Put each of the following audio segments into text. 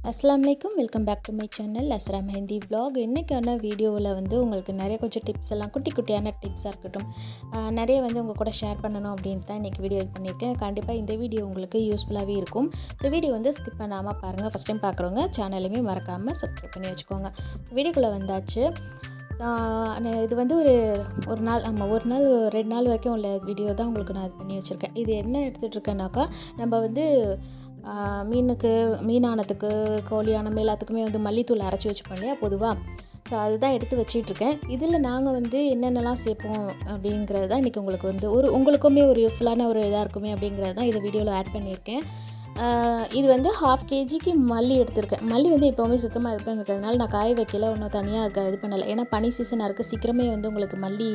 அஸ்ஸலாமு அலைக்கும். Welcome back to my channel Asra mehndi vlog. இன்றைக்கான வீடியோவில் வந்து உங்களுக்கு நிறைய கொஞ்சம் டிப்ஸ் எல்லாம் குட்டி குட்டியான டிப்ஸாக இருக்கட்டும், நிறைய வந்து உங்கள் கூட ஷேர் பண்ணணும் அப்படின்ட்டு தான் இன்றைக்கி வீடியோ இது பண்ணியிருக்கேன். கண்டிப்பாக இந்த வீடியோ உங்களுக்கு யூஸ்ஃபுல்லாகவே இருக்கும். ஸோ வீடியோ வந்து ஸ்கிப் பண்ணாமல் பாருங்கள். ஃபஸ்ட் டைம் பார்க்குறவங்க சேனலையுமே மறக்காமல் சப்ஸ்கிரைப் பண்ணி வச்சுக்கோங்க. வீடியோக்குள்ளே வந்தாச்சு. இது வந்து ஒரு நாள் ஒரு நாள் 2 நாள் வரைக்கும் உள்ள வீடியோ தான் உங்களுக்கு நான் இது பண்ணி வச்சுருக்கேன். இது என்ன எடுத்துகிட்டு இருக்கேன்னாக்கா, நம்ம வந்து மீனானத்துக்கு கோழியானம் எல்லாத்துக்குமே வந்து மல்லித்தூள் அரைச்சி வச்சுப்போம் இல்லையா பொதுவாக. ஸோ அதுதான் எடுத்து வச்சிட்ருக்கேன். இதில் நாங்கள் வந்து என்னென்னலாம் சேர்ப்போம் அப்படிங்கிறது தான் இன்றைக்கி உங்களுக்கு வந்து உங்களுக்குமே ஒரு யூஸ்ஃபுல்லான ஒரு இதாக இருக்குமே அப்படிங்கிறது தான் இதை வீடியோவில் ஆட் பண்ணியிருக்கேன். இது வந்து 1/2 kgக்கு மல்லி எடுத்திருக்கேன். மல்லி வந்து எப்போவுமே சுத்தமாக இது பண்ணிருக்கிறதுனால நான் காய வைக்கல, ஒன்றும் தனியாக இது பண்ணலை. ஏன்னா பனி சீசனாக இருக்குது, சீக்கிரமே வந்து உங்களுக்கு மல்லி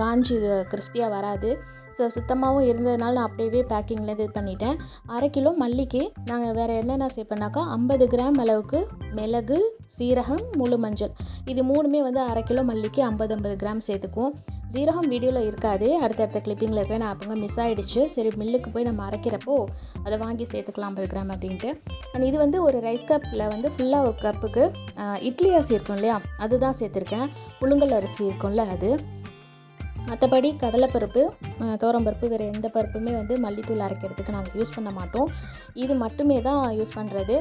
காஞ்சி கிறிஸ்பியாக வராது. ஸோ சுத்தமாகவும் இருந்ததுனால நான் அப்படியே பேக்கிங்கில் இது பண்ணிட்டேன். 1/2 கிலோ மல்லிக்கு நாங்கள் வேறு என்னென்ன சேர்ப்பேன்னாக்கா, 50 கிராம் அளவுக்கு மிளகு, சீரகம், முழு மஞ்சள், இது 3மே வந்து 1/2 கிலோ மல்லிக்கு 50 கிராம் சேர்த்துக்குவோம். சீரகம் வீடியோவில் இருக்காது, அடுத்தடுத்த கிளிப்பிங்கில் இருக்கேன், நான் அப்போங்க மிஸ் ஆகிடுச்சு. சரி, மில்லுக்கு போய் நம்ம அரைக்கிறப்போ அதை வாங்கி சேர்த்துக்கலாம் 50 கிராம் அப்படின்ட்டு. அண்ட் இது வந்து ஒரு ரைஸ் கப்பில் வந்து ஃபுல்லாக ஒரு கப்புக்கு இட்லி அரிசி இருக்கும் இல்லையா, அதுதான் சேர்த்துருக்கேன். புழுங்கல் அரிசி இருக்கும்ல அது. மற்றபடி கடலைப்பருப்பு, துவரம்பருப்பு, வேறு எந்த பருப்புமே வந்து மல்லித்தூள் அரைக்கிறதுக்கு நாங்கள் யூஸ் பண்ண மாட்டோம். இது மட்டுமே தான் யூஸ் பண்ணுறது.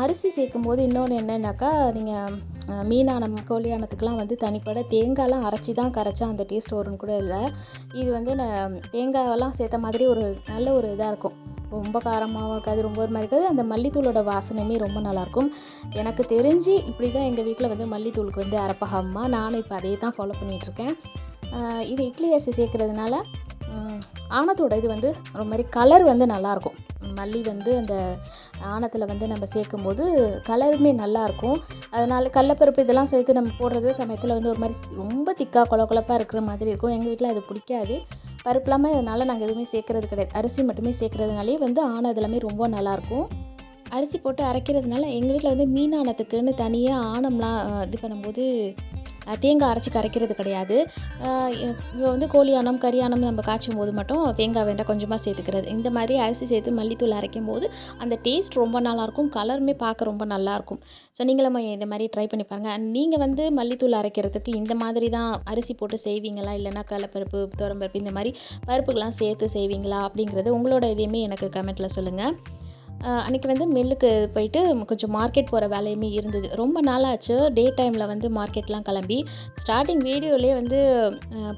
அரிசி சேர்க்கும் போது இன்னொன்று என்னென்னாக்கா, நீங்கள் மீனானம் கோழியானத்துக்கெலாம் வந்து தனிப்பட தேங்காயெலாம் அரைச்சி தான் கரைச்சா அந்த டேஸ்ட் வரும்னு கூட இல்லை. இது வந்து தேங்காயெல்லாம் சேர்த்த மாதிரி ஒரு நல்ல ஒரு இதாக இருக்கும். ரொம்ப காரமாகவும் இருக்காது, ரொம்ப ஒரு மாதிரி இருக்காது. அந்த மல்லித்தூளோட வாசனையுமே ரொம்ப நல்லாயிருக்கும். எனக்கு தெரிஞ்சு இப்படி தான் எங்கள் வீட்டில் வந்து மல்லித்தூளுக்கு வந்து அரைப்பகமா. நானும் இப்போ அதே தான் ஃபாலோ பண்ணிகிட்ருக்கேன். இது இட்லி அரிசி சேர்க்குறதுனால ஆணத்தோட இது வந்து ஒரு மாதிரி கலர் வந்து நல்லாயிருக்கும். மல்லி வந்து அந்த ஆணத்தில் வந்து நம்ம சேர்க்கும்போது கலருமே நல்லாயிருக்கும். அதனால் கடலப்பருப்பு இதெல்லாம் சேர்த்து நம்ம போடுறது சமயத்தில் வந்து ஒரு மாதிரி ரொம்ப திக்காக கொழப்பாக இருக்கிற மாதிரி இருக்கும். எங்கள் வீட்டில் அது பிடிக்காது. பருப்பு இல்லாமல் அதனால் நாங்கள் எதுவுமே சேர்க்குறது கிடையாது. அரிசி மட்டுமே சேர்க்குறதுனாலே வந்து ஆணம் இதெல்லாமே ரொம்ப நல்லாயிருக்கும். அரிசி போட்டு அரைக்கிறதுனால எங்கள் வீட்டில் வந்து மீனானத்துக்குன்னு தனியாக ஆணம்லாம் இது பண்ணும்போது தேங்காய் அரைச்சி கரைக்கிறது கிடையாது. இப்போ வந்து கோழியானம் கறியானம் நம்ம காய்ச்சும் போது மட்டும் தேங்காய் வேண்டாம் கொஞ்சமாக சேர்த்துக்கிறது. இந்த மாதிரி அரிசி சேர்த்து மல்லித்தூள் அரைக்கும் போது அந்த டேஸ்ட் ரொம்ப நல்லாயிருக்கும், கலருமே பார்க்க ரொம்ப நல்லாயிருக்கும். ஸோ நீங்களும் இந்த மாதிரி ட்ரை பண்ணி பாருங்கள். நீங்கள் வந்து மல்லித்தூள் அரைக்கிறதுக்கு இந்த மாதிரி தான் அரிசி போட்டு செய்வீங்களா, இல்லைனா கடலைப்பருப்பு, துவரம்பருப்பு இந்த மாதிரி பருப்புக்கெலாம் சேர்த்து செய்வீங்களா அப்படிங்கிறது உங்களோட இதையுமே எனக்கு கமெண்ட்டில் சொல்லுங்கள். அன்றைக்கி வந்து மில்லுக்கு போயிட்டு கொஞ்சம் மார்க்கெட் போகிற வேலையுமே இருந்தது. ரொம்ப நாளாச்சு டே டைமில் வந்து மார்க்கெட்லாம் கிளம்பி. ஸ்டார்டிங் வீடியோலேயே வந்து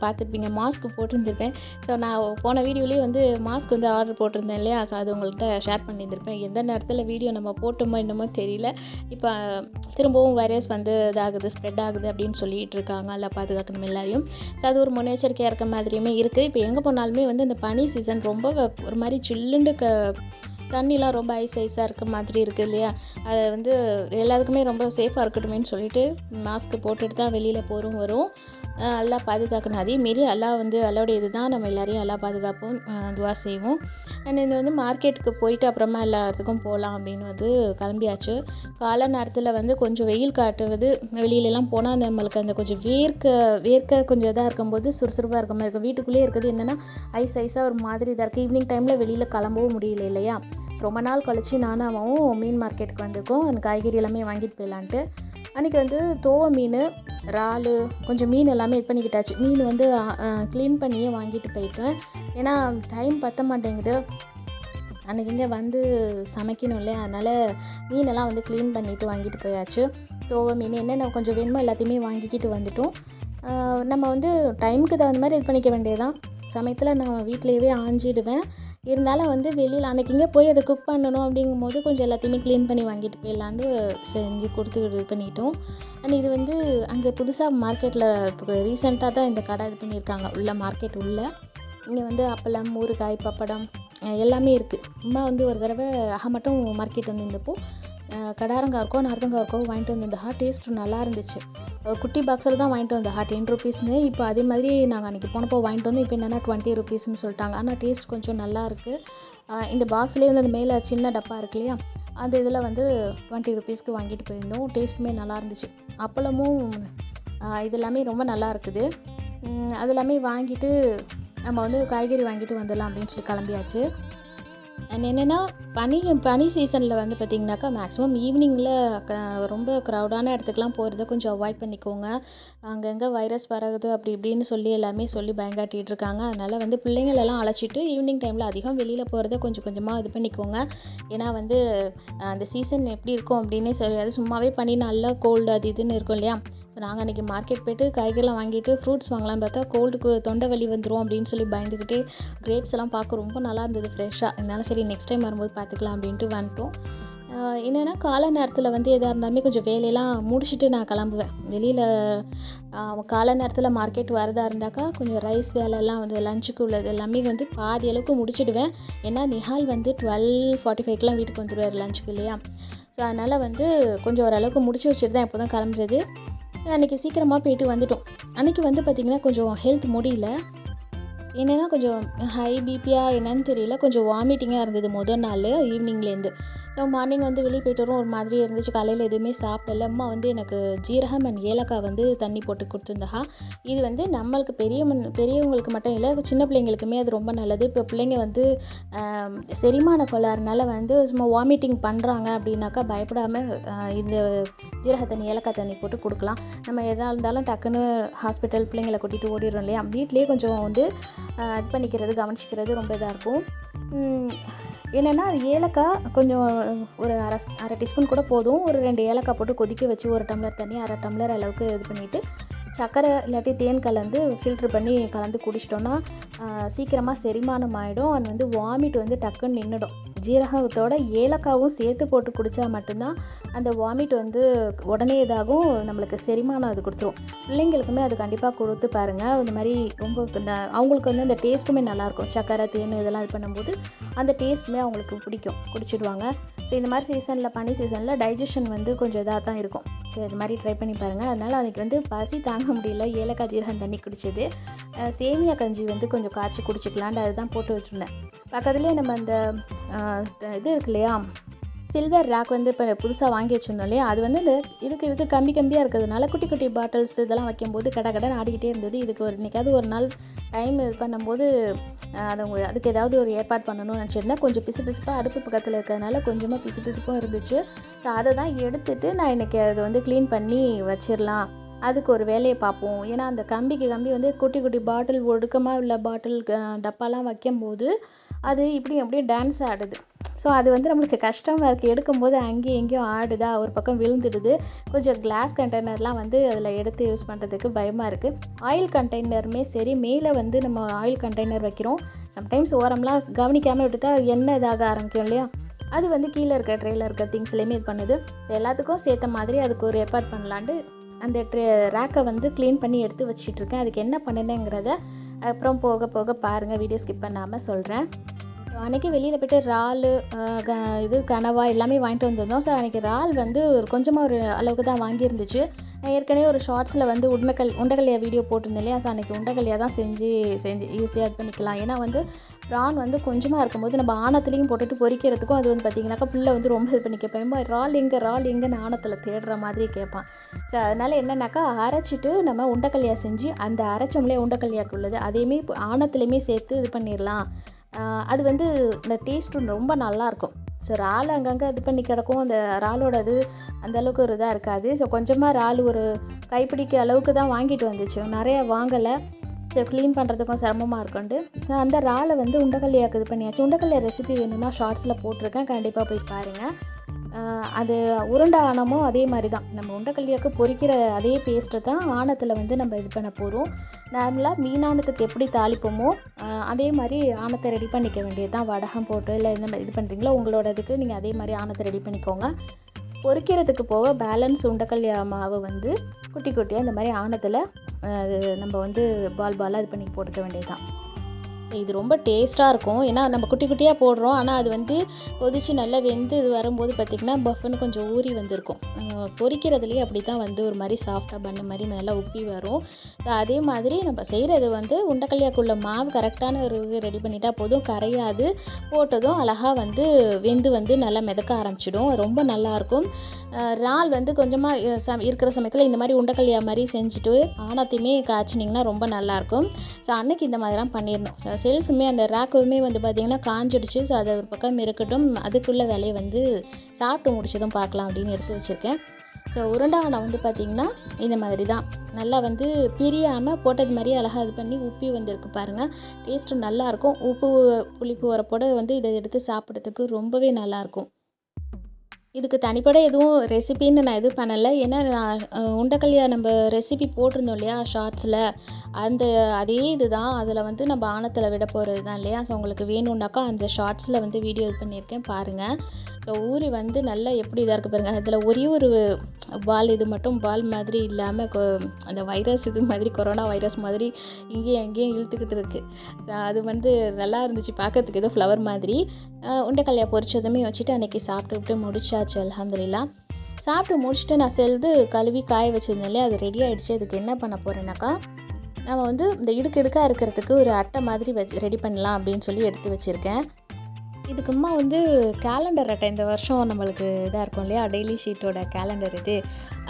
பார்த்துருப்பீங்க, மாஸ்க் போட்டிருந்துருப்பேன். ஸோ நான் போன வீடியோலேயே வந்து மாஸ்க் வந்து ஆர்டர் போட்டிருந்தேன் இல்லையா, ஸோ அது உங்கள்கிட்ட ஷேர் பண்ணியிருந்திருப்பேன். எந்த நேரத்தில் வீடியோ நம்ம போட்டோமோ என்னமோ தெரியல. இப்போ திரும்பவும் வைரஸ் வந்து இதாகுது, ஸ்ப்ரெட் ஆகுது அப்படின்னு சொல்லிகிட்டு இருக்காங்க. எல்லாம் பாதுகாக்கணும் எல்லாரையும். ஸோ அது ஒரு முன்னெச்சரிக்கையாக இருக்க மாதிரியுமே இருக்குது. இப்போ எங்கே போனாலுமே வந்து இந்த பனி சீசன் ரொம்ப ஒரு மாதிரி சில்லுண்டு தண்ணிலாம் ரொம்ப ஐஸாக இருக்க மாதிரி இருக்குது இல்லையா, அதை வந்து எல்லாருக்குமே ரொம்ப சேஃபாக இருக்கட்டுமேன்னு சொல்லிட்டு மாஸ்க் போட்டுட்டு தான் வெளியில் போகிறோம் வரும். எல்லாம் பாதுகாக்கணும். அதேமாரி எல்லாம் வந்து அல்லாவுடைய இது தான், நம்ம எல்லோரையும் எல்லாம் பாதுகாப்போம், துவா செய்வோம். அண்ட் இது வந்து மார்க்கெட்டுக்கு போயிட்டு அப்புறமா எல்லா இடத்துக்கும் போகலாம் அப்படின்னு வந்து கிளம்பியாச்சு. காலை நேரத்தில் வந்து கொஞ்சம் வெயில் காட்டுறது, வெளியிலலாம் போனால் நம்மளுக்கு அந்த கொஞ்சம் வேர்க்க கொஞ்சம் இதாக இருக்கும்போது சுறுசுறுப்பாக இருக்க மாதிரி இருக்கும். வீட்டுக்குள்ளேயே இருக்குது என்னென்னா ஐஸாக ஒரு மாதிரி இதாக இருக்குது. ஈவினிங் டைமில் வெளியில் கிளம்பவும் முடியல இல்லையா. ரொம்ப நாள் கழித்து நானும் அவன் மீன் மார்க்கெட்டுக்கு வந்திருக்கோம். அந்த காய்கறி எல்லாமே வாங்கிட்டு போயிடலான்ட்டு. அன்றைக்கி வந்து தோவ மீன், இறாலு, கொஞ்சம் மீன் எல்லாமே இது பண்ணிக்கிட்டாச்சு. மீன் வந்து க்ளீன் பண்ணியே வாங்கிட்டு போயிட்டேன். ஏன்னா டைம் பற்ற மாட்டேங்குது. அன்றைக்கி இங்கே வந்து சமைக்கணும் இல்லையா, அதனால் மீனெல்லாம் வந்து க்ளீன் பண்ணிவிட்டு வாங்கிட்டு போயாச்சு. தோவ மீன் என்னென்ன கொஞ்சம் வேணுமோ எல்லாத்தையுமே வாங்கிக்கிட்டு வந்துட்டோம். நம்ம வந்து டைமுக்கு தகுந்த மாதிரி இது பண்ணிக்க வேண்டியதுதான். சமயத்தில் நான் வீட்டிலையவே ஆஞ்சிடுவேன். இருந்தாலும் வந்து வெளியில் அன்றைக்கி இங்கே போய் அதை குக் பண்ணணும் அப்படிங்கும்போது கொஞ்சம் எல்லாத்தையுமே க்ளீன் பண்ணி வாங்கிட்டு போயிடலான்னு செஞ்சு கொடுத்து இது பண்ணிட்டோம். அண்ட் இது வந்து அங்கே புதுசாக மார்க்கெட்டில் இப்போ ரீசெண்டாக தான் இந்த கடை இது பண்ணியிருக்காங்க, உள்ள மார்க்கெட் உள்ள. இங்கே வந்து அப்பளம், ஊறுகாய், பப்படம் எல்லாமே இருக்குது. அம்மா வந்து ஒரு தடவை மட்டும் மார்க்கெட் வந்திருந்தப்போ கடாரங்காய் இருக்கோ நார்த்தங்காய் இருக்கோ வாங்கிட்டு வந்திருந்தா. டேஸ்ட் நல்லா இருந்துச்சு. ஒரு குட்டி பாக்ஸில் தான் வாங்கிட்டு வந்தா 10 ரூபீஸ்னு. இப்போ அதே மாதிரி நாங்கள் அன்றைக்கி போனப்போ வாங்கிட்டு வந்து இப்போ என்னென்னா 20 ரூபீஸ்னு சொல்லிட்டாங்க. ஆனால் டேஸ்ட் கொஞ்சம் நல்லா இருக்குது. இந்த பாக்ஸ்லேயே வந்து அந்த மேலே சின்ன டப்பா இருக்கு இல்லையா, அந்த இதில் வந்து 20 ரூபீஸ்க்கு வாங்கிட்டு போயிருந்தோம். டேஸ்ட்டுமே நல்லா இருந்துச்சு. அப்பளமும் இது எல்லாமே ரொம்ப நல்லா இருக்குது. அது எல்லாமே வாங்கிட்டு நம்ம வந்து காய்கறி வாங்கிட்டு வந்துடலாம் அப்படின்னு சொல்லி கிளம்பியாச்சு. அண்ட் என்னென்னா பனி சீசனில் வந்து பார்த்திங்கனாக்கா மேக்ஸிமம் ஈவினிங்கில் ரொம்ப க்ரௌடான இடத்துக்குலாம் போகிறத கொஞ்சம் அவாய்ட் பண்ணிக்கோங்க. அங்கங்கே வைரஸ் பரவுது அப்படி இப்படின்னு சொல்லி எல்லாமே சொல்லி பயங்காட்டிகிட்டு இருக்காங்க. அதனால் வந்து பிள்ளைங்களெல்லாம் அழைச்சிட்டு ஈவினிங் டைமில் அதிகம் வெளியில் போகிறத கொஞ்சம் கொஞ்சமாக இது பண்ணிக்கோங்க. ஏன்னா வந்து அந்த சீசன் எப்படி இருக்கும் அப்படின்னே தெரியாது. சும்மாவே பனி நல்லா கோல்டு அது இதுன்னு இருக்கும் இல்லையா. ஸோ நாங்கள் அன்றைக்கி மார்க்கெட் போய்ட்டு காய்கறிலாம் வாங்கிட்டு ஃப்ரூட்ஸ் வாங்கலான்னு பார்த்தா கோல்டுக்கு தொண்டை வலி வந்துடும் அப்படின்னு சொல்லி பயந்துக்கிட்டே கிரேப்ஸ் எல்லாம் பார்க்க ரொம்ப நல்லா இருந்தது ஃப்ரெஷ்ஷாக. இருந்தாலும் சரி நெக்ஸ்ட் டைம் வரும்போது பார்த்துக்கலாம் அப்படின்ட்டு வந்துட்டோம். என்னென்னா காலை நேரத்தில் வந்து எதாக இருந்தாலுமே கொஞ்சம் வேலையெல்லாம் முடிச்சுட்டு நான் கிளம்புவேன் வெளியில். காலை நேரத்தில் மார்க்கெட் வரதா இருந்தாக்கா கொஞ்சம் ரைஸ் வேலையெல்லாம் வந்து லஞ்சுக்கு உள்ளது எல்லாமே வந்து பாதி அளவுக்கு முடிச்சுடுவேன். ஏன்னா நிஹால் வந்து 12:45க்கெலாம் வீட்டுக்கு வந்துடுவார் லஞ்சுக்கு இல்லையா. ஸோ அதனால் வந்து கொஞ்சம் ஓரளவுக்கு முடிச்சு வச்சுட்டு தான் எப்போ தான் கிளம்புறது. அன்றைக்கி சீக்கிரமாக போயிட்டு வந்துட்டோம். அன்றைக்கி வந்து பார்த்திங்கன்னா கொஞ்சம் ஹெல்த் முடியல. என்னென்னா கொஞ்சம் ஹை பிபியா என்னன்னு தெரியல, கொஞ்சம் வாமிட்டிங்காக இருந்தது முதல் நாள் ஈவினிங்லேருந்து. ஸோ மார்னிங் வந்து வெளியே போய்ட்டு வரும் ஒரு மாதிரி இருந்துச்சு. காலையில் எதுவுமே சாப்பிடல. அம்மா வந்து எனக்கு ஜீரகம் அண்ட் ஏலக்காய் வந்து தண்ணி போட்டு கொடுத்துருந்தா. இது வந்து நம்மளுக்கு பெரியவங்களுக்கு மட்டும் இல்லை, சின்ன பிள்ளைங்களுக்குமே அது ரொம்ப நல்லது. இப்போ பிள்ளைங்க வந்து செரிமான கோளாறுனால வந்து சும்மா வாமிட்டிங் பண்ணுறாங்க அப்படின்னாக்கா பயப்படாமல் இந்த ஜீரக தண்ணி ஏலக்காய் தண்ணி போட்டு கொடுக்கலாம். நம்ம எதாக இருந்தாலும் டக்குன்னு ஹாஸ்பிட்டல் பிள்ளைங்களை கூட்டிகிட்டு ஓடிடுறோம் இல்லையா. வீட்லேயே கொஞ்சம் வந்து இது பண்ணிக்கிறது கவனிச்சிக்கிறது ரொம்ப இதாக இருக்கும். என்னென்னா ஏலக்காய் கொஞ்சம் ஒரு அரை டீஸ்பூன் கூட போதும். ஒரு 2 ஏலக்காய் போட்டு கொதிக்க வச்சு 1 டம்ளர் தண்ணி 1/2 டம்ளர் அளவுக்கு இது பண்ணிவிட்டு சர்க்கரை இல்லாட்டி தேன் கலந்து ஃபில்ட்ரு பண்ணி கலந்து குடிச்சிட்டோன்னா சீக்கிரமாக செரிமானம் ஆகிடும். அண்ட் வந்து வாமிட் வந்து டக்குன்னு நின்றுடும். ஜீரகத்தோட ஏலக்காவும் சேர்த்து போட்டு குடித்தா மட்டும்தான் அந்த வாமிட் வந்து உடனே இதாகும், நம்மளுக்கு செரிமானம் அது கொடுத்துரும். பிள்ளைங்களுக்குமே அது கண்டிப்பாக கொடுத்து பாருங்கள். இந்த மாதிரி ரொம்ப அவங்களுக்கு வந்து அந்த டேஸ்ட்டுமே நல்லாயிருக்கும். சர்க்கரை தேன் இதெல்லாம் இது பண்ணும்போது அந்த டேஸ்ட்டுமே அவங்களுக்கு பிடிக்கும், குடிச்சிடுவாங்க. ஸோ இந்த மாதிரி சீசனில் பனி சீசனில் டைஜஷன் வந்து கொஞ்சம் இதாக தான் இருக்கும். ஸோ இது மாதிரி ட்ரை பண்ணி பாருங்கள். அதனால் அதுக்கு வந்து பசி தாங்க முடியல, ஏலக்காய் ஜீரகம் தண்ணி குடிச்சது. சேமியா கஞ்சி வந்து கொஞ்சம் காய்ச்சி குடிச்சிக்கலான்ட்டு அதுதான் போட்டு வச்சுருந்தேன். பக்கத்துலேயே நம்ம அந்த இது இருக்கு இல்லையா, சில்வர் ரேக் வந்து இப்போ புதுசாக வாங்கி வச்சுருந்தோம் இல்லையா, அது வந்து இந்த இதுக்கு கம்பியாக இருக்கிறதுனால குட்டி குட்டி பாட்டில்ஸ் இதெல்லாம் வைக்கும்போது கடைன்னு ஆடிக்கிட்டே இருந்தது. இதுக்கு இன்றைக்காவது ஒரு நாள் டைம் இது பண்ணும்போது அதுக்கு ஏதாவது ஒரு ஏற்பாடு பண்ணணும்னு நினச்சிருந்தேன். கொஞ்சம் பிசுப்பாக அடுப்பு பக்கத்தில் இருக்கிறதுனால கொஞ்சமாக பிசுப்பும் இருந்துச்சு. ஸோ அதை தான் எடுத்துகிட்டு நான் இன்றைக்கி அதை வந்து க்ளீன் பண்ணி வச்சிடலாம், அதுக்கு ஒரு வேலையை பார்ப்போம். ஏன்னா அந்த கம்பி வந்து குட்டி குட்டி பாட்டில் ஒடுக்கமாக உள்ள பாட்டில் டப்பாலாம் வைக்கும்போது அது இப்படி அப்படியே டான்ஸ் ஆடுது. ஸோ அது வந்து நம்மளுக்கு கஷ்டமாக இருக்குது. எடுக்கும்போது அங்கேயும் எங்கேயும் ஆடுதா, ஒரு பக்கம் விழுந்துடுது. கொஞ்சம் கிளாஸ் கண்டெய்னர்லாம் வந்து அதில் எடுத்து யூஸ் பண்ணுறதுக்கு பயமாக இருக்குது. ஆயில் கண்டெய்னருமே சரி, மேலே வந்து நம்ம ஆயில் கண்டெய்னர் வைக்கிறோம், சம்டைம்ஸ் ஓரம்லாம் கவனிக்காமல் விட்டுட்டா எண்ணெய் இதாக ஆரம்பிக்கும் இல்லையா, அது வந்து கீழே இருக்க ட்ரேயில் இருக்க திங்ஸ்லேயுமே இது பண்ணுது. எல்லாத்துக்கும் சேர்த்த மாதிரி அதுக்கு ஒரு ஏற்பாடு பண்ணலான்ட்டு அந்த ரேக்கை வந்து க்ளீன் பண்ணி எடுத்து வச்சிட்ருக்கேன். அதுக்கு என்ன பண்ணினேங்கிறத அப்புறம் போக போக பாருங்கள், வீடியோ ஸ்கிப் பண்ணாமல் சொல்கிறேன். அன்றைக்கி வெளியில் போய்ட்டு இறால் இது கனவா எல்லாமே வாங்கிட்டு வந்திருந்தோம். ஸோ அன்றைக்கி இறால் வந்து கொஞ்சமாக ஒரு அளவுக்கு தான் வாங்கியிருந்துச்சு. நான் ஏற்கனவே ஒரு ஷார்ட்ஸில் வந்து உண்டகல்லையா வீடியோ போட்டிருந்தேன் இல்லையா. ஸோ அன்றைக்கி உண்டகல்லையா தான் செஞ்சு ஈஸியாக இது பண்ணிக்கலாம். ஏன்னா வந்து ப்ரான் வந்து கொஞ்சமாக இருக்கும்போது நம்ம ஆணத்துலேயும் போட்டுட்டு பொரிக்கிறதுக்கும் அது வந்து பார்த்திங்கனாக்கா பிள்ளை வந்து ரொம்ப இது பண்ணி கேட்பேன், இறால் எங்கேன்னு ஆணத்தில் தேடுற மாதிரி கேட்பான். ஸோ அதனால் என்னென்னாக்கா அரைச்சிட்டு நம்ம உண்டகல்லையா செஞ்சு அந்த அரைச்சோம்லேயே உண்டகல்லையாக்கு உள்ளது அதையுமே ஆணத்துலேயுமே சேர்த்து இது பண்ணிடலாம். அது வந்து இந்த டேஸ்ட்டும் ரொம்ப நல்லாயிருக்கும். ஸோ இறால் அங்கங்கே இது பண்ணி கிடக்கும், அந்த இறாலோட இது அந்தளவுக்கு ஒரு இதாக இருக்காது. ஸோ கொஞ்சமாக இறால் ஒரு கைப்பிடிக்க அளவுக்கு தான் வாங்கிட்டு வந்துச்சு, நிறையா வாங்கலை. ஸோ க்ளீன் பண்ணுறதுக்கும் சிரமமாக இருக்குன்ட்டு அந்த இறாலை வந்து உண்டகல்லையாக்கு இது பண்ணியாச்சு. உண்டகல்லையா ரெசிபி வேணும்னா ஷார்ட்ஸில் போட்டிருக்கேன், கண்டிப்பாக போய் பாருங்கள். அது உருண்டை ஆணமும் அதே மாதிரி தான், நம்ம உண்டகல்லையாக்கு பொரிக்கிற அதே பேஸ்ட்டை தான் ஆணத்தில் வந்து நம்ம இது பண்ண போகிறோம். நார்மலாக மீனானத்துக்கு எப்படி தாளிப்போமோ அதே மாதிரி ஆணத்தை ரெடி பண்ணிக்க வேண்டியது தான். வடகம் போட்டு இல்லை இந்த மாதிரி இது பண்ணுறீங்களோ உங்களோட இதுக்கு நீங்கள் அதே மாதிரி ஆணத்தை ரெடி பண்ணிக்கோங்க. பொரிக்கிறதுக்கு போக பேலன்ஸ் உண்டகல்லையா மாவு வந்து குட்டி குட்டியாக இந்த மாதிரி ஆணத்தில் நம்ம வந்து பாலாக இது பண்ணி போட்டுக்க வேண்டியது தான். இது ரொம்ப டேஸ்ட்டாக இருக்கும். ஏன்னா நம்ம குட்டி குட்டியாக போடுறோம், ஆனால் அது வந்து கொதித்து நல்லா வெந்து இது வரும்போது பார்த்திங்கன்னா பஃப்னு கொஞ்சம் ஊறி வந்திருக்கும். நம்ம பொரிக்கிறதுலேயே அப்படி தான் வந்து ஒரு மாதிரி சாஃப்டாக பண்ண மாதிரி நல்லா உப்பி வரும். அதே மாதிரி நம்ம செய்கிறது வந்து உண்டக்கல்லியாக்குள்ள மாவு கரெக்டான ஒரு ரெடி பண்ணிட்டா போதும், கரையாது. போட்டதும் அழகாக வந்து வெந்து வந்து நல்லா மிதக்க ஆரம்பிச்சிடும், ரொம்ப நல்லாயிருக்கும். இறால் வந்து கொஞ்சமாக இருக்கிற சமயத்தில் இந்த மாதிரி உண்டக்கல்லியா மாதிரி செஞ்சுட்டு ஆணத்தையுமே காய்ச்சினிங்கன்னா ரொம்ப நல்லாயிருக்கும். ஸோ அன்றைக்கி இந்த மாதிரிலாம் பண்ணிடணும். செல்ஃபுமே அந்த ரேக்குமே வந்து பார்த்திங்கன்னா காஞ்சிடுச்சு. ஸோ அதை ஒரு பக்கம் இருக்கட்டும், அதுக்குள்ள வேலையை வந்து சாப்பிட்டு முடிச்சதும் பார்க்கலாம் அப்படின்னு எடுத்து வச்சுருக்கேன். ஸோ உருண்டை வந்து பார்த்திங்கன்னா இந்த மாதிரி தான் நல்லா வந்து பிரியாமல் போட்டது மாதிரியே அழகாக இது பண்ணி உப்பி வந்திருக்கு பாருங்கள். டேஸ்ட்டு நல்லாயிருக்கும். உப்பு புளிப்பு வரப்போட வந்து இதை எடுத்து சாப்பிட்றதுக்கு ரொம்பவே நல்லாயிருக்கும். இதுக்கு தனிப்பட எதுவும் ரெசிபின்னு நான் எதுவும் பண்ணலை. ஏன்னா நான் உண்டக்கல்லியா நம்ம ரெசிபி போட்டிருந்தோம் இல்லையா ஷார்ட்ஸில், அதே இது தான் அதில் வந்து நம்ம ஆணத்தில் விட போகிறது தான் இல்லையா. ஸோ உங்களுக்கு வேணும்னாக்கா அந்த ஷார்ட்ஸில் வந்து வீடியோ இது பண்ணியிருக்கேன் பாருங்கள். ஸோ ஊறி வந்து நல்லா எப்படி இதாக இருக்குது பாருங்கள். அதில் ஒரே ஒரு பால் இது மட்டும் பால் மாதிரி இல்லாமல் அந்த வைரஸ் இது மாதிரி கொரோனா வைரஸ் மாதிரி இங்கேயும் அங்கேயும் இழுத்துக்கிட்டு இருக்குது. அது வந்து நல்லா இருந்துச்சு பார்க்கறதுக்கு, ஏதோ ஃப்ளவர் மாதிரி. உண்டக்கல்லையா பொரிச்சதுமே வச்சுட்டு அன்றைக்கி சாப்பிட்டுவிட்டு முடிச்சாச்சு அல்ஹம்துலில்லாஹ். சாப்பிட்டு முடிச்சுட்டு நான் செல்து கழுவி காய வச்சுருந்தேன் இல்லையா, அது ரெடி ஆகிடுச்சு. அதுக்கு என்ன பண்ண போகிறேன்னாக்கா, நம்ம வந்து இந்த இடுக்கடுக்காக இருக்கிறதுக்கு ஒரு அட்டை மாதிரி ரெடி பண்ணலாம் அப்படின்னு சொல்லி எடுத்து வச்சுருக்கேன். இதுக்குமா வந்து கேலண்டர் அட்டை இந்த வருஷம் நம்மளுக்கு இதாக இருக்கும் இல்லையா, டெய்லி ஷீட்டோட கேலண்டர் இது.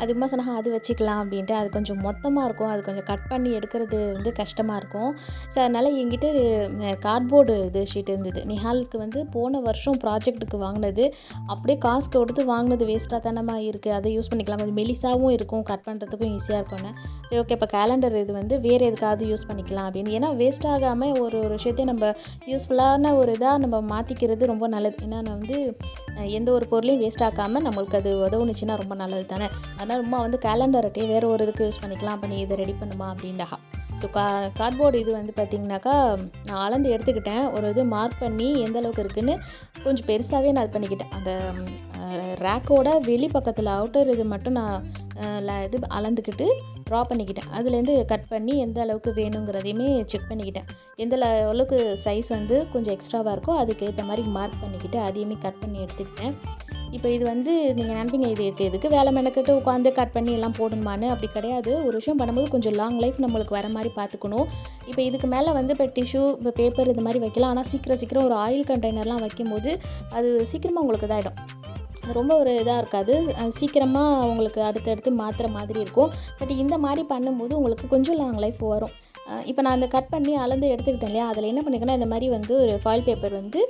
அதுமா சொன்னாங்க அது வச்சுக்கலாம் அப்படின்ட்டு. அது கொஞ்சம் மொத்தமாக இருக்கும், அது கொஞ்சம் கட் பண்ணி எடுக்கிறது வந்து கஷ்டமாக இருக்கும். ஸோ அதனால் என்கிட்ட கார்ட்போர்டு இது ஷீட் இருந்தது. நிஹாலுக்கு வந்து போன வருஷம் ப்ராஜெக்ட்டுக்கு வாங்கினது, அப்படியே காசு கொடுத்து வாங்கினது வேஸ்ட்டாக தானமா இருக்குது, அதை யூஸ் பண்ணிக்கலாம். கொஞ்சம் மெலிசாகவும் இருக்கும், கட் பண்ணுறதுக்கும் ஈஸியாக இருக்கும்னு. சரி ஓகே, இப்போ கேலண்டர் இது வந்து வேறு எதுக்காவது யூஸ் பண்ணிக்கலாம் அப்படின்னு. ஏன்னா வேஸ்ட் ஆகாமல் ஒரு விஷயத்தையும் நம்ம யூஸ்ஃபுல்லான ஒரு இதாக நம்ம மாற்றிக்கிறது ரொம்ப நல்லது. ஏன்னா நான் வந்து எந்த ஒரு பொருளையும் வேஸ்ட் ஆக்காமல் நம்மளுக்கு அது உதவுனுச்சுன்னா ரொம்ப நல்லது தானே. அதனால் அம்மா வந்து கேலண்டர் அட்டையை வேறு ஒரு இதுக்கு யூஸ் பண்ணிக்கலாம், பண்ணி இதை ரெடி பண்ணுமா அப்படின்டா. ஸோ கார்ட்போர்டு இது வந்து பார்த்திங்கனாக்கா நான் அளந்து எடுத்துக்கிட்டேன். ஒரு இது மார்க் பண்ணி எந்த அளவுக்கு இருக்குதுன்னு கொஞ்சம் பெருசாகவே நான் இது பண்ணிக்கிட்டேன். அந்த ரேக்கோட வெளி பக்கத்தில் அவுட்டர் இது மட்டும் நான் இது அளந்துக்கிட்டு ட்ரா பண்ணிக்கிட்டேன். அதுலேருந்து கட் பண்ணி எந்த அளவுக்கு வேணுங்கிறதையுமே செக் பண்ணிக்கிட்டேன். எந்த அளவுக்கு சைஸ் வந்து கொஞ்சம் எக்ஸ்ட்ராவாக இருக்கோ அதுக்கேற்ற மாதிரி மார்க் பண்ணிக்கிட்டு அதையுமே கட் பண்ணி எடுத்துக்கிட்டேன். இப்போ இது வந்து நீங்கள் நினைப்பீங்க இது எதுக்கு வேலை மெனக்கிட்டு உட்காந்து கட் பண்ணி எல்லாம் போடணுமான்னு. அப்படி கிடையாது. ஒரு விஷயம் பண்ணும்போது கொஞ்சம் லாங் லைஃப் நம்மளுக்கு வர மாதிரி பார்த்துக்கணும். இப்போ இதுக்கு மேலே வந்து இப்போ டிஷ்யூ, இப்போ பேப்பர் இது மாதிரி வைக்கலாம். ஆனால் சீக்கிரம் ஒரு ஆயில் கண்டெய்னர்லாம் வைக்கும்போது அது சீக்கிரமாக உங்களுக்கு இதாகிடும். ரொம்ப ஒரு இதாக இருக்காது, சீக்கிரமாக உங்களுக்கு அடுத்தடுத்து மாற்றுற மாதிரி இருக்கும். பட் இந்த மாதிரி பண்ணும்போது உங்களுக்கு கொஞ்சம் லாங் லைஃப் வரும். இப்போ நான் அந்த கட் பண்ணி அளந்து எடுத்துக்கிட்டேன் இல்லையா, அதில் என்ன பண்ணிக்கிறேன்னா இந்த மாதிரி வந்து ஒரு ஃபாயில் பேப்பர் வந்து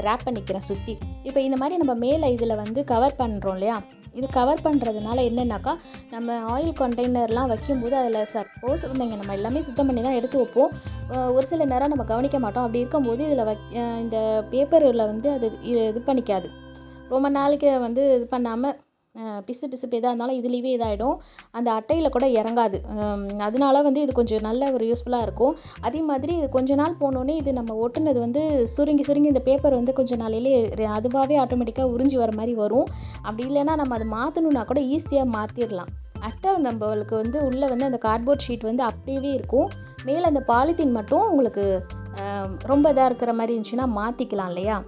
ரேப் பண்ணிக்கிறேன் சுற்றி. இப்போ இந்த மாதிரி நம்ம மேலே இதில் வந்து கவர் பண்ணுறோம் இல்லையா, இது கவர் பண்ணுறதுனால என்னென்னாக்கா நம்ம ஆயில் கண்டெய்னர்லாம் வைக்கும்போது அதில் சப்போஸ் நம்ம எல்லாமே சுத்தம் பண்ணி தான் எடுத்து வைப்போம். ஒரு சில நேரம் நம்ம கவனிக்க மாட்டோம். அப்படி இருக்கும்போது இதில் இந்த பேப்பரில் வந்து அது இது பண்ணிக்காது. ரொம்ப நாளைக்கு வந்து இது பண்ணாமல் பிசு எதாக இருந்தாலும் இதுலேயே இதாகிடும், அந்த அட்டையில் கூட இறங்காது. அதனால வந்து இது கொஞ்சம் நல்ல ஒரு யூஸ்ஃபுல்லாக இருக்கும். அதே மாதிரி இது கொஞ்ச நாள் போனோடனே இது நம்ம ஒட்டுனது வந்து சுருங்கி இந்த பேப்பர் வந்து கொஞ்சம் நாளையிலே அதுவாகவே ஆட்டோமேட்டிக்காக உறிஞ்சி வர மாதிரி வரும். அப்படி இல்லைன்னா நம்ம அதை மாற்றணுன்னா கூட ஈஸியாக மாற்றிடலாம். அட்டை நம்மளுக்கு வந்து உள்ளே வந்து அந்த கார்ட்போர்ட் ஷீட் வந்து அப்படியே இருக்கும். மேலே அந்த பாலித்தீன் மட்டும் உங்களுக்கு ரொம்ப இதாக இருக்கிற மாதிரி இருந்துச்சுன்னா மாற்றிக்கலாம் இல்லையா.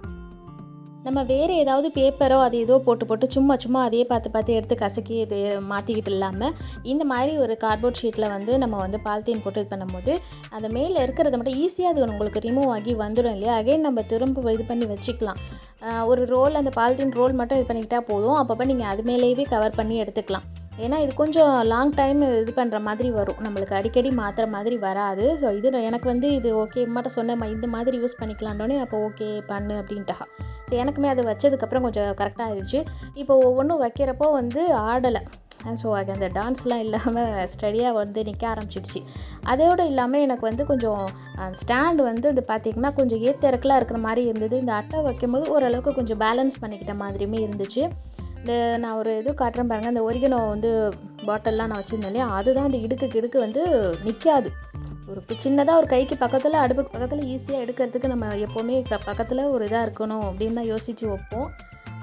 நம்ம வேறு ஏதாவது பேப்பரோ அது ஏதோ போட்டு சும்மா அதையே பார்த்து எடுத்து கசக்கி இது மாற்றிக்கிட்டு இல்லாமல் இந்த மாதிரி ஒரு கார்ட்போர்ட் ஷீட்டில் வந்து நம்ம வந்து பாலித்தீன் போட்டு இது பண்ணும்போது அந்த மேலே இருக்கிறத மட்டும் ஈஸியாக அது உங்களுக்கு ரிமூவ் ஆகி வந்துடும் இல்லையா. அகைன் நம்ம திரும்ப இது பண்ணி வச்சுக்கலாம். ஒரு ரோல், அந்த பாலித்தீன் ரோல் மட்டும் இது பண்ணிக்கிட்டால் போதும். அப்பப்போ நீங்கள் அது மேலேயே கவர் பண்ணி எடுத்துக்கலாம். ஏன்னா இது கொஞ்சம் லாங் டைம் இது பண்ணுற மாதிரி வரும், நம்மளுக்கு அடிக்கடி மாற்றுற மாதிரி வராது. ஸோ இது எனக்கு வந்து இது ஓகே மட்டும் சொன்னேன், இந்த மாதிரி யூஸ் பண்ணிக்கலான்னொன்னே அப்போ ஓகே பண்ணு அப்படின்ட்டா. ஸோ எனக்குமே அது வச்சதுக்கப்புறம் கொஞ்சம் கரெக்டாக ஆயிடுச்சு. இப்போ ஒவ்வொன்றும் வைக்கிறப்போ வந்து ஆடலை. ஸோ அது அந்த டான்ஸ்லாம் இல்லாமல் ஸ்டடியாக வந்து நிற்க ஆரம்பிச்சிடுச்சு. அதோடு இல்லாமல் எனக்கு வந்து கொஞ்சம் ஸ்டாண்டு வந்து இது பார்த்திங்கன்னா கொஞ்சம் ஏத்திறக்கலாக இருக்கிற மாதிரி இருந்தது. இந்த அட்டை வைக்கும்போது ஓரளவுக்கு கொஞ்சம் பேலன்ஸ் பண்ணிக்கிட்ட மாதிரியுமே இருந்துச்சு. நான் ஒரு இது காட்டுறேன் பாருங்கள், இந்த ஒரிகனோ வந்து பாட்டில்லாம் நான் வச்சுருந்தேன் இல்லையா, அதுதான் அந்த இடுக்கு வந்து நிற்காது. ஒரு சின்னதாக ஒரு கைக்கு பக்கத்தில், அடுப்புக்கு பக்கத்தில் ஈஸியாக எடுக்கிறதுக்கு நம்ம எப்போவுமே பக்கத்தில் ஒரு இதாக இருக்கணும் அப்படின்னு தான் யோசித்து வைப்போம்.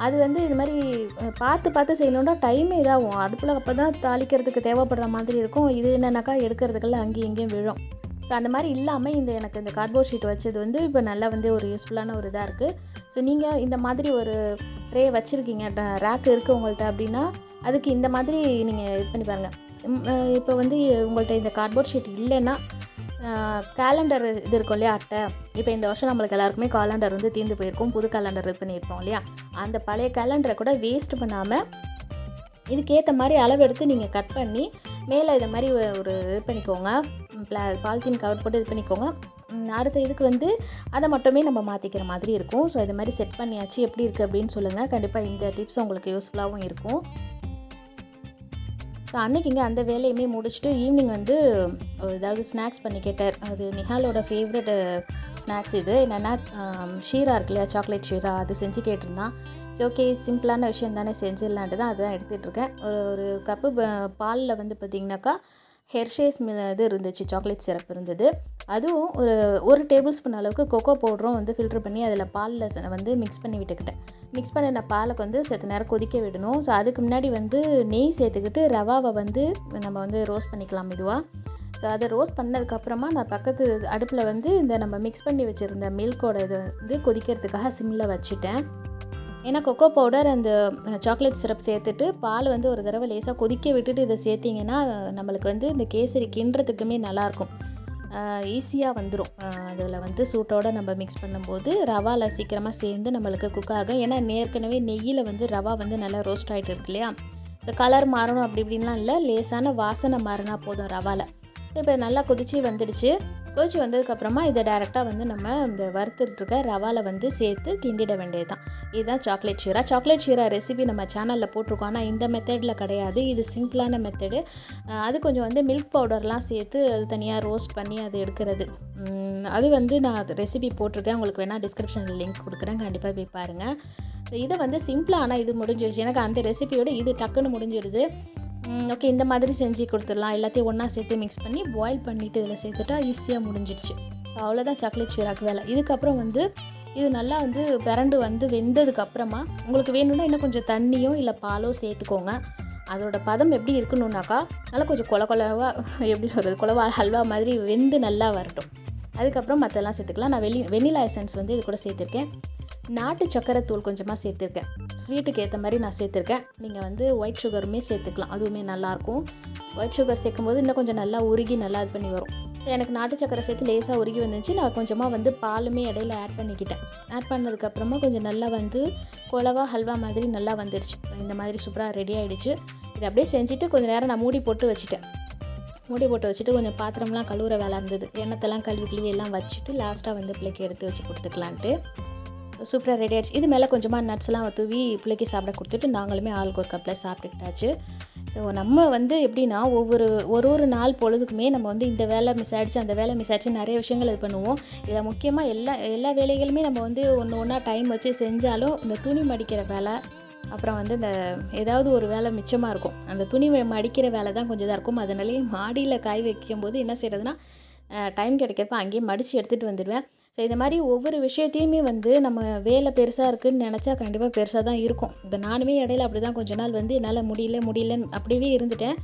அது வந்து இது மாதிரி பார்த்து செய்யணுன்னா டைமே இதாகும். அடுப்பில் அப்போ தான் தாளிக்கிறதுக்கு தேவைப்படுற மாதிரி இருக்கும். இது என்னென்னாக்கா எடுக்கிறதுக்கெல்லாம் அங்கேயும் இங்கேயும் விழும். ஸோ அந்த மாதிரி இல்லாமல் எனக்கு இந்த கார்ட்போர்ட் ஷீட் வச்சது வந்து இப்போ நல்லா வந்து ஒரு யூஸ்ஃபுல்லான ஒரு இதாக இருக்குது. ஸோ நீங்கள் இந்த மாதிரி ஒரு ட்ரே வச்சுருக்கீங்க, ரேக் இருக்குது உங்கள்கிட்ட அப்படின்னா அதுக்கு இந்த மாதிரி நீங்கள் இது பண்ணி பாருங்கள். இப்போ வந்து உங்கள்கிட்ட இந்த கார்ட்போர்ட் ஷீட் இல்லைன்னா கேலண்டர் இது இருக்கும் இல்லையா, அட்டை. இப்போ இந்த வருஷம் நம்மளுக்கு எல்லாருக்குமே காலண்டர் வந்து தீர்ந்து போயிருக்கும், புது கேலண்டர் இது பண்ணியிருப்போம் இல்லையா. அந்த பழைய கேலண்டரை கூட வேஸ்ட் பண்ணாமல் இதுக்கேற்ற மாதிரி அளவு எடுத்து நீங்கள் கட் பண்ணி மேலே இதை மாதிரி ஒரு இது பண்ணிக்கோங்க, பாலித்தீன் கவர் போட்டு இது பண்ணிக்கோங்க. அடுத்த இதுக்கு வந்து அதை மட்டுமே நம்ம மாற்றிக்கிற மாதிரி இருக்கும். ஸோ இது மாதிரி செட் பண்ணியாச்சு. எப்படி இருக்குது அப்படின்னு சொல்லுங்கள். கண்டிப்பாக இந்த டிப்ஸ் உங்களுக்கு யூஸ்ஃபுல்லாகவும் இருக்கும். ஸோ அன்றைக்கிங்க அந்த வேலையுமே முடிச்சுட்டு ஈவினிங் வந்து ஏதாவது ஸ்நாக்ஸ் பண்ணி கேட்டார். அது நிஹாலோட ஃபேவரட் ஸ்நாக்ஸ் இது என்னென்னா ஷீரா இருக்கு இல்லையா, சாக்லேட் ஷீரா, அது செஞ்சு கேட்டிருந்தான். சரி ஓகே, சிம்பிளான விஷயம் தானே, செஞ்சிடலான்ட்டு தான் அதுதான் எடுத்துகிட்ருக்கேன். ஒரு கப்பு பாலில் வந்து பார்த்திங்கனாக்கா ஹெர்ஷேஸ் இது இருந்துச்சு, சாக்லேட் சிரப் இருந்தது. அதுவும் ஒரு டேபிள் ஸ்பூன் அளவுக்கு கொக்கோ பவுடரும் வந்து ஃபில்ட்ரு பண்ணி அதில் பாலில் வந்து மிக்ஸ் பண்ணி விட்டுக்கிட்டேன். மிக்ஸ் பண்ணின பாலுக்கு வந்து செத்த நேரம் கொதிக்க விடணும். ஸோ அதுக்கு முன்னாடி வந்து நெய் சேர்த்துக்கிட்டு ரவாவை வந்து நம்ம வந்து ரோஸ்ட் பண்ணிக்கலாம் மெதுவாக. ஸோ அதை ரோஸ்ட் பண்ணதுக்கப்புறமா நான் பக்கத்து அடுப்பில் வந்து இந்த நம்ம மிக்ஸ் பண்ணி வச்சுருந்த மில்கோட இது வந்து கொதிக்கிறதுக்காக சிம்மில் வச்சுட்டேன். ஏன்னா கொக்கோ பவுடர் அந்த சாக்லேட் சிரப் சேர்த்துட்டு பால் வந்து ஒரு தடவை லேசாக கொதிக்க விட்டுட்டு இதை சேர்த்திங்கன்னா நம்மளுக்கு வந்து இந்த கேசரி கிண்டுறதுக்குமே நல்லாயிருக்கும், ஈஸியாக வந்துடும். அதில் வந்து சூட்டோடு நம்ம மிக்ஸ் பண்ணும்போது ரவாவில் சீக்கிரமாக சேர்ந்து நம்மளுக்கு குக் ஆகும். ஏன்னா ஏற்கனவே நெய்யில் வந்து ரவா வந்து நல்லா ரோஸ்ட் ஆகிட்டு இருக்கு இல்லையா. ஸோ கலர் மாறணும் அப்படி இப்படின்லாம் இல்லை, லேசான வாசனை மாறினா போதும் ரவாவில். இப்போ நல்லா கொதிச்சு வந்துடுச்சு. கொதிச்சு வந்ததுக்கப்புறமா இதை டேரெக்டாக வந்து நம்ம இந்த வறுத்துட்ருக்க ரவாவில் வந்து சேர்த்து கிண்டிட வேண்டியது தான். இதுதான் chocolate Sheera. Chocolate Sheera recipe நம்ம சேனலில் போட்டிருக்கோம், ஆனால் இந்த மெத்தடில் கிடையாது, இது சிம்பிளான மெத்தடு. அது கொஞ்சம் வந்து மில்க் பவுடர்லாம் சேர்த்து அது தனியாக ரோஸ்ட் பண்ணி அது எடுக்கிறது. அது வந்து நான் ரெசிபி போட்டிருக்கேன், உங்களுக்கு வேணால் டிஸ்கிரிப்ஷனில் லிங்க் கொடுக்குறேன், கண்டிப்பாக போய் பாருங்கள். ஸோ இதை வந்து சிம்பிளாக, ஆனால் இது முடிஞ்சிருச்சு எனக்கு அந்த ரெசிபியோட இது டக்குன்னு முடிஞ்சிருது. ஓகே, இந்த மாதிரி செஞ்சு கொடுத்துடலாம். எல்லாத்தையும் ஒன்றா சேர்த்து மிக்ஸ் பண்ணி பாயில் பண்ணிவிட்டு இதில் சேர்த்துட்டா ஈஸியாக முடிஞ்சிடுச்சு. அவ்வளோதான் சாக்லேட் ஷீராக்கு வேலை. இதுக்கப்புறம் வந்து இது நல்லா வந்து பிரண்டு வந்து வெந்ததுக்கப்புறமா உங்களுக்கு வேணும்னா இன்னும் கொஞ்சம் தண்ணியோ இல்லை பாலோ சேர்த்துக்கோங்க. அதோட பதம் எப்படி இருக்கணுன்னாக்கா நல்லா கொஞ்சம் கொலவா எப்படி சொல்கிறது, கொலவா ஹல்வா மாதிரி வெந்து நல்லா வரட்டும். அதுக்கப்புறம் மற்றெல்லாம் சேர்த்துக்கலாம். நான் வெண்ணிலா எசன்ஸ் வந்து இது கூட சேர்த்துருக்கேன். நாட்டு சக்கரை தூள் கொஞ்சமாக சேர்த்துருக்கேன், ஸ்வீட்டுக்கு ஏற்ற மாதிரி நான் சேர்த்துருக்கேன். நீங்கள் வந்து ஒயிட் சுகருமே சேர்த்துக்கலாம், அதுவுமே நல்லாயிருக்கும். ஒயிட் சுகர் சேர்க்கும்போது இன்னும் கொஞ்சம் நல்லா உருகி நல்லா இது பண்ணி வரும். எனக்கு நாட்டு சக்கரை சேர்த்து லேசாக உருகி வந்துச்சு. நான் கொஞ்சமாக வந்து பாலுமே இடையில ஆட் பண்ணிக்கிட்டேன். ஆட் பண்ணதுக்கப்புறமா கொஞ்சம் நல்லா வந்து கொலவா ஹல்வா மாதிரி நல்லா வந்துடுச்சு. இந்த மாதிரி சூப்பராக ரெடி ஆகிடுச்சு. இதை அப்படியே செஞ்சுட்டு கொஞ்சம் நேரம் நான் மூடி போட்டு வச்சுட்டேன். மூடி போட்டு வச்சுட்டு கொஞ்சம் பாத்திரம்லாம் கழுவுற வேலை இருந்தது, எண்ணத்தெல்லாம் கழுவி எல்லாம் வச்சுட்டு லாஸ்ட்டாக வந்து பிள்ளைக்கு எடுத்து வச்சு கொடுத்துக்கலான்ட்டு சூப்பராக ரெடி ஆகிடுச்சு. இது மேலே கொஞ்சமாக நட்ஸ்லாம் தூவி பிள்ளைக்கு சாப்பிட கொடுத்துட்டு நாங்களுமே ஆளுக்கு ஒரு கப்பில் சாப்பிட்டுக்கிட்டாச்சு. ஸோ நம்ம வந்து எப்படின்னா ஒரு நாள் பொழுதுக்குமே நம்ம வந்து இந்த வேலை மிஸ் ஆகிடுச்சு, அந்த வேலை மிஸ் ஆகிடுச்சு, நிறைய விஷயங்கள் இது பண்ணுவோம். இதில் முக்கியமாக எல்லா வேலைகளுமே நம்ம வந்து ஒன்றா டைம் வச்சு செஞ்சாலும் இந்த துணி மடிக்கிற வேலை, அப்புறம் வந்து இந்த ஏதாவது ஒரு வேலை மிச்சமாக இருக்கும், அந்த துணி மடிக்கிற வேலை தான் கொஞ்சம் இதாக இருக்கும். அதனாலேயே மாடியில் காய் வைக்கும்போது என்ன செய்கிறதுனா டைம் கிடைக்கிறப்ப அங்கேயே மடித்து எடுத்துகிட்டு வந்துடுவேன். ஸோ இந்த மாதிரி ஒவ்வொரு விஷயத்தையுமே வந்து நம்ம வேலை பெருசாக இருக்குதுன்னு நினச்சா கண்டிப்பாக பெருசாக தான் இருக்கும். இப்போ நானுமே இடையில அப்படி தான் கொஞ்ச நாள் வந்து என்னால் முடியலன்னு அப்படியே இருந்துட்டேன்.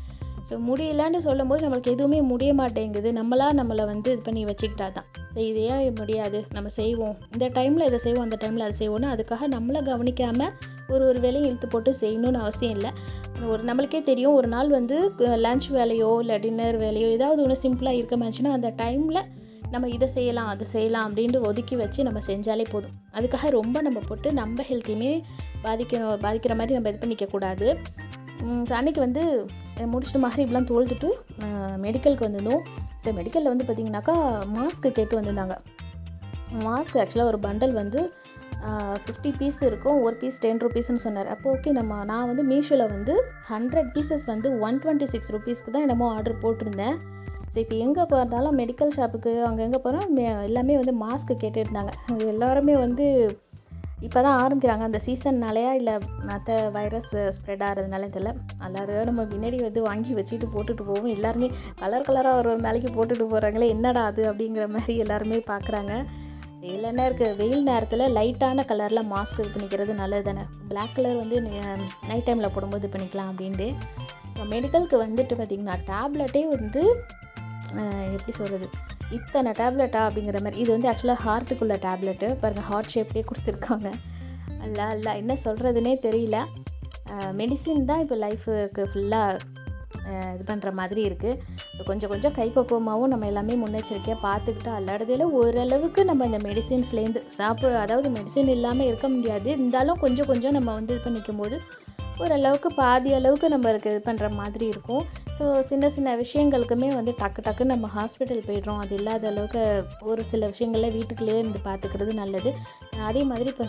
ஸோ முடியலன்னு சொல்லும் போது நம்மளுக்கு எதுவுமே முடிய மாட்டேங்குது, நம்மளை வந்து இது பண்ணி வச்சுக்கிட்டா தான். ஸோ இது ஏன் முடியாது, நம்ம செய்வோம், இந்த டைமில் இதை செய்வோம், அந்த டைமில் அதை செய்வோன்னு அதுக்காக நம்மளை கவனிக்காமல் ஒரு வேலையும் இழுத்து போட்டு செய்யணும்னு அவசியம் இல்லை. நம்மளுக்கே தெரியும், ஒரு நாள் வந்து லன்ச் வேலையோ இல்லை டின்னர் வேலையோ ஏதாவது ஒன்று சிம்பிளாக இருக்க மாதிரிச்சுன்னா அந்த டைமில் நம்ம இதை செய்யலாம் அது செய்யலாம் அப்படின்ட்டு ஒதுக்கி வச்சு நம்ம செஞ்சாலே போதும். அதுக்காக ரொம்ப நம்ம போட்டு நம்ம ஹெல்த்தையுமே பாதிக்கிற மாதிரி நம்ம இது பண்ணிக்கக்கூடாது. ஸோ அன்றைக்கி வந்து முடிச்சுட்டு மாதிரி இப்படிலாம் தோழ்த்துட்டு மெடிக்கலுக்கு வந்திருந்தோம். ஸோ மெடிக்கலில் வந்து பார்த்திங்கனாக்கா மாஸ்க்கு கேட்டு வந்திருந்தாங்க. மாஸ்க் ஆக்சுவலாக ஒரு பண்டல் வந்து 50 பீஸ் இருக்கும், ஒரு பீஸ் 10 ரூபீஸ்ன்னு சொன்னார். அப்போ ஓகே, நான் வந்து மீஷோவில் வந்து 100 பீசஸ் வந்து 126 ரூபீஸ்க்கு தான் என்னமோ ஆர்டர் போட்டிருந்தேன். ஸோ இப்போ எங்கே பார்த்தாலும் மெடிக்கல் ஷாப்புக்கு அங்கே எங்கே போனால் எல்லாமே வந்து மாஸ்க்கு கேட்டுருந்தாங்க. அது எல்லாருமே வந்து இப்போ தான் ஆரம்பிக்கிறாங்க, அந்த சீசன்னாலையா இல்லை மற்ற வைரஸ் ஸ்ப்ரெட் ஆகிறதுனால தெரியல. எல்லாரும் நம்ம முன்னாடி வந்து வாங்கி வச்சுட்டு போட்டுட்டு போவோம், எல்லாருமே கலராக ஒரு நாளைக்கு போட்டுட்டு போகிறாங்களே என்னடா அது அப்படிங்கிற மாதிரி எல்லாருமே பார்க்குறாங்க. இதில் என்ன இருக்குது, வெயில் நேரத்தில் லைட்டான கலரில் மாஸ்க் இது பண்ணிக்கிறது நல்லது தானே. பிளாக் கலர் வந்து நைட் டைமில் போடும்போது இது பண்ணிக்கலாம் அப்படின்ட்டு. இப்போ மெடிக்கலுக்கு வந்துட்டு பார்த்திங்கன்னா டேப்லெட்டே வந்து எப்படி சொல்கிறது, இத்தனை டேப்லெட்டா அப்படிங்கிற மாதிரி. இது வந்து ஆக்சுவலாக ஹார்ட்டுக்குள்ள டேப்லெட்டு பாருங்கள், ஹார்ட் ஷேப்லேயே கொடுத்துருக்காங்க. அல்ல என்ன சொல்கிறதுனே தெரியல. மெடிசின் தான் இப்போ லைஃபுக்கு ஃபுல்லாக இது பண்ணுற மாதிரி இருக்குது. ஸோ கொஞ்சம் கைப்பக்குவமாகவும் நம்ம எல்லாமே முன்னெச்சரிக்கையாக பார்த்துக்கிட்டா அல்லாடுதில் ஓரளவுக்கு நம்ம இந்த மெடிசின்ஸ்லேருந்து அதாவது மெடிசின் இல்லாமல் இருக்க முடியாது, இருந்தாலும் கொஞ்சம் நம்ம வந்து இது பண்ணிக்கும் போது ஓரளவுக்கு பாதி அளவுக்கு நம்மளுக்கு இது பண்ணுற மாதிரி இருக்கும். ஸோ சின்ன சின்ன விஷயங்களுக்குமே வந்து டக்கு டக்குன்னு நம்ம ஹாஸ்பிட்டல் போயிடுறோம். அது இல்லாத அளவுக்கு ஒரு சில விஷயங்கள வீட்டுக்குள்ளேயே இருந்து பார்த்துக்கிறது நல்லது. அதே மாதிரி இப்போ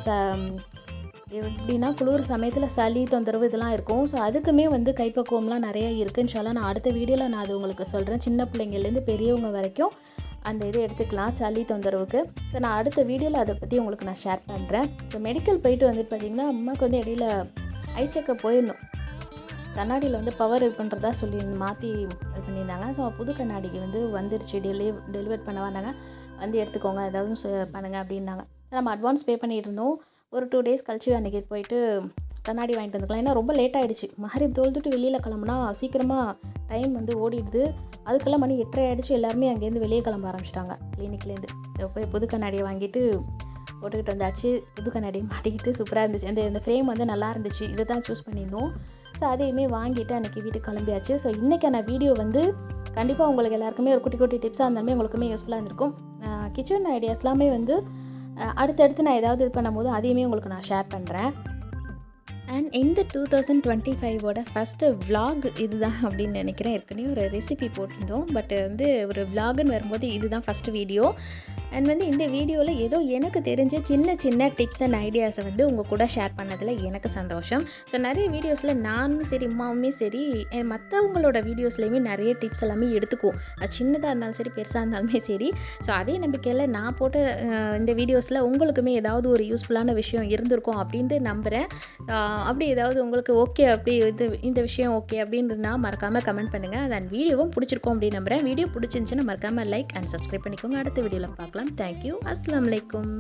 எப்படின்னா குளிர் சமயத்தில் சளி தொந்தரவு இதெல்லாம் இருக்கும். ஸோ அதுக்குமே வந்து கைப்பக்குவம்லாம் நிறையா இருக்குது. இன்ஷால்லா நான் அடுத்த வீடியோவில் நான் அது உங்களுக்கு சொல்கிறேன். சின்ன பிள்ளைங்கள்லேருந்து பெரியவங்க வரைக்கும் அந்த இது எடுத்துக்கலாம் சளி தொந்தரவுக்கு. ஸோ நான் அடுத்த வீடியோவில் அதை பற்றி உங்களுக்கு நான் ஷேர் பண்ணுறேன். ஸோ மெடிக்கல் போயிட்டு வந்து பார்த்திங்கன்னா அம்மாவுக்கு வந்து இடையில ஐ செக்கப் போயிருந்தோம். கண்ணாடியில் வந்து பவர் இது பண்ணுறதா சொல்லி மாற்றி இது பண்ணியிருந்தாங்க. ஸோ புது கண்ணாடிக்கு வந்து வந்துருச்சு, டெலிவர் பண்ண வந்தாங்க. வந்து எடுத்துக்கோங்க, ஏதாவது பண்ணுங்கள் அப்படின்னாங்க. நம்ம அட்வான்ஸ் பே பண்ணிட்டு இருந்தோம். ஒரு 2 டேஸ் கழிச்சு அன்றைக்கி போயிட்டு கண்ணாடி வாங்கிட்டு வந்துக்கலாம். ஏன்னா ரொம்ப லேட் ஆகிடுச்சு. மகரிப் தொழுதுட்டு வெளியில் கிளம்புனா சீக்கிரமாக டைம் வந்து ஓடிடுது. அதுக்கெல்லாம் மணி 8:30 ஆகிடுச்சு. எல்லாருமே அங்கேருந்து வெளியே கிளம்ப ஆரம்பிச்சிட்டாங்க கிளினிக்லேருந்து. போய் புது கண்ணாடியை வாங்கிட்டு போட்டுக்கிட்டு வந்தாச்சு. புது கண்ணாடி மாட்டிக்கிட்டு சூப்பராக இருந்துச்சு. இந்த ஃப்ரேம் வந்து நல்லா இருந்துச்சு. இதை தான் சூஸ் பண்ணியிருந்தோம். ஸோ அதையுமே வாங்கிட்டு அன்றைக்கி வீட்டுக்கு கிளம்பியாச்சு. ஸோ இன்றைக்கான வீடியோ வந்து கண்டிப்பாக உங்களுக்கு எல்லாருக்குமே ஒரு குட்டி குட்டி டிப்ஸாக இருந்தாலுமே உங்களுக்குமே யூஸ்ஃபுல்லாக இருந்திருக்கும். கிச்சன் ஐடியாஸ் எல்லாமே வந்து அடுத்தடுத்து நான் ஏதாவது இது பண்ணும்போது அதையுமே உங்களுக்கு நான் ஷேர் பண்ணுறேன். அண்ட் இந்த 2025ஓட ஃபஸ்ட்டு விலாக் இதுதான் அப்படின்னு நினைக்கிறேன். ஏற்கனவே ஒரு ரெசிபி போட்டிருந்தோம். பட் வந்து ஒரு விலாகுன்னு வரும்போது இதுதான் ஃபஸ்ட்டு வீடியோ. அண்ட் வந்து இந்த வீடியோவில் ஏதோ எனக்கு தெரிஞ்ச சின்ன சின்ன டிப்ஸ் அண்ட் ஐடியாஸை வந்து உங்கள் கூட ஷேர் பண்ணதில் எனக்கு சந்தோஷம். ஸோ நிறைய வீடியோஸில் நானுமே சரி அம்மாவுமே சரி மற்றவங்களோட வீடியோஸ்லேயுமே நிறைய டிப்ஸ் எல்லாமே எடுத்துக்குவோம். அது சின்னதாக இருந்தாலும் சரி பெருசாக இருந்தாலுமே சரி. ஸோ அதே நம்பிக்கையில் நான் போட்ட இந்த வீடியோஸில் உங்களுக்குமே ஏதாவது ஒரு யூஸ்ஃபுல்லான விஷயம் இருந்திருக்கும் அப்படின்ட்டு நம்புகிறேன். அப்படி ஏதாவது உங்களுக்கு ஓகே அப்படி இந்த விஷயம் ஓகே அப்படின்றனா மறக்காமல் கமெண்ட் பண்ணுங்கள். அண்ட் வீடியோவும் பிடிச்சிருக்கோம் அப்படின்னு நம்புகிறேன். வீடியோ பிடிச்சிருந்துச்சுன்னா மறக்காமல் லைக் அண்ட் சப்ஸ்கிரைப் பண்ணிக்கோங்க. அடுத்த வீடியோவில் பார்க்கலாம். தேங்க்யூ. அஸ்ஸலாமு அலைக்கும்.